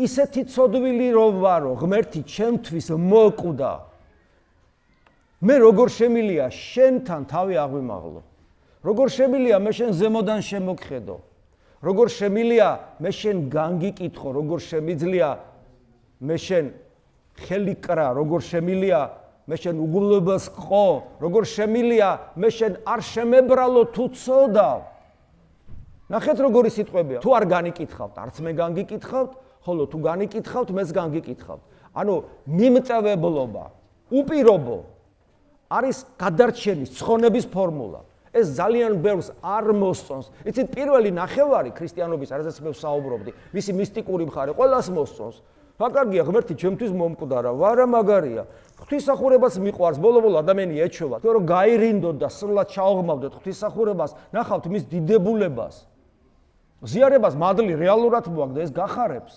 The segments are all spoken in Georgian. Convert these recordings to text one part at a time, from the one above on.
ისეთი ცოდვილი რომ ვარო, ღმერთი ჩემთვის მოკვდა. მე როგორ შემილია შენთან თავი აღვიმაღლო. როგორ შემილია მე შენ ზემოდან შემოგხედო. როგორ შემილია მე შენ განგიკითხო, როგორ შემიძლია მე შენ ხელი კრა, როგორ შემილია მე შენ უგულობას ყო, როგორ შემილია მე შენ არ შემებრალო თუ ცოდავ. ნახეთ როგორი სიტყვებია. თუ არ განიკითხავთ, არც მე განგიკითხავთ, ხოლო თუ განიკითხავთ, მეც განგიკითხავთ. ანუ მიმწევებლობა, უპირობო არის გადარჩენის, ცხონების ფორმულა. ეს ძალიან ბევრს არ მოსწონს. იცით, პირველი ნახევარი ქრისტიანობის, რაზეც მე ვსაუბრობდი, მისი მისტიკური მხარე ყველას მოსწონს. მაგარია ღმერთი ჩემთვის მომკვდარა, ვარა მაგარია. ღვთისმსახურებას მიყვარს, ბოლო-ბოლო ადამიანი ეჩვევა, თუ რომ გაირინდოთ და სრულად ჩააღმავდეთ ღვთისმსახურებას, ნახავთ მის დიდებულებას. ზიარებას მადლი რეალურად მოაქვს და ეს გახარებს.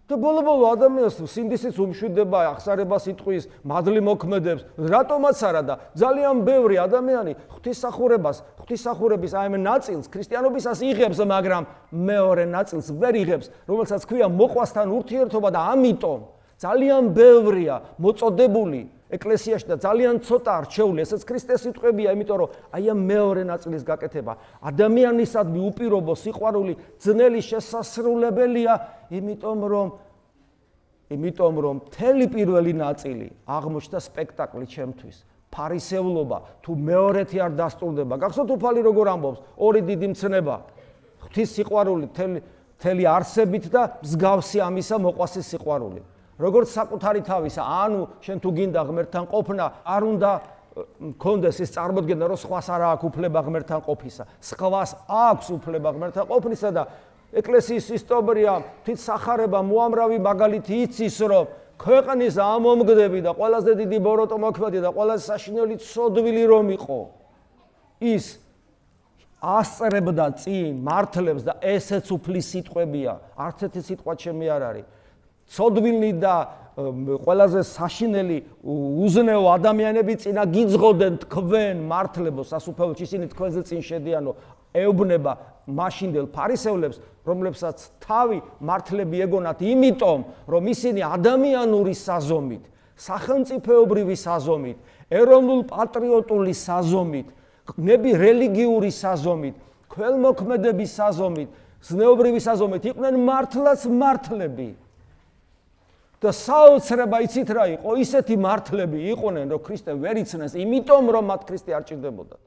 და ბოლო-ბოლო ადამიანს სინდისიც უმშვიდება, ახსარებას იტყვის, მადლი მოქმედებს, რატომაც არა და ძალიან ბევრი ადამიანი ღვთისმსახურების აი ამ ნაწილს ქრისტიანობისას იღებს, მაგრამ მეორე ნაწილს ვერ იღებს, რომელსაც ქვია მოყვასთან ურთიერთობა და ამიტომ ძალიან ბევრია მოწოდებული ეკლესიაში და ძალიან ცოტა არჩეული, ესეც ქრისტეს სიტყვებია, იმიტომ რომ აი ამ მეორე ნაწილის გაკეთება ადამიანისადმი უპირობო სიყვარული ძნელი შესასრულებელია, იმიტომ რომ მთელი პირველი ნაწილი აღმოჩნდა სპექტაკლი ჩემთვის. ფარისევლობა თუ მეორეთი არ დასტურდება. გახსოვთ უფალი როგორ ამბობს, ორი დიდი მცნება, ღვთის სიყვარული მთელი არსებით და მსგავსი ამისა მოყვასის სიყვარული. როგორც საკუთარი თავისა, ანუ შენ თუ გინდა ღმერთთან ყოფნა, არ უნდა მქონდეს ის წარმოდგენა, რომ სხვას არ აქვს უფლება ღმერთთან ყოფისა. სხვას აქვს უფლება ღმერთთან ყოფნისა და ეკლესიის ისტორია, თვით სახარება, მოამრავი მაგალითი იცის, რომ ქვეყნის ამომგდები და ყველაზე დიდი ბოროტომოქმედი და ყველაზე საშინელი ცოდვილი რომ იყო, ის ასწრებდა წინ მართლებს და ესეც უფლის სიტყვებია, არც ერთი სიტყვა ჩემი არ არის. ცოდვილი და ყველაზე საშინელი უზნეო ადამიანები წინა გიძღოდნენ თქვენ მართლებო სასუფეველში, ისინი თქვენზე წინ შედიანო, ეუბნება მაშინდელ ფარისევლებს, რომლებსაც თავი მართლები ეგონათ, იმიტომ რომ ისინი ადამიანური საზომით, სახელმწიფოებრივი საზომით, ეროვნულ პატრიოტული საზომით, ნები რელიგიური საზომით, ქველმოქმედების საზომით, ზნეობრივი საზომით იყვნენ მართლაც მართლები. და საოცრება იცით რა იყო, ისეთი მართლები იყვნენ, რომ ქრისტე ვერ იცნეს, იმიტომ რომ მათ ქრისტე არ ჭირდებოდათ.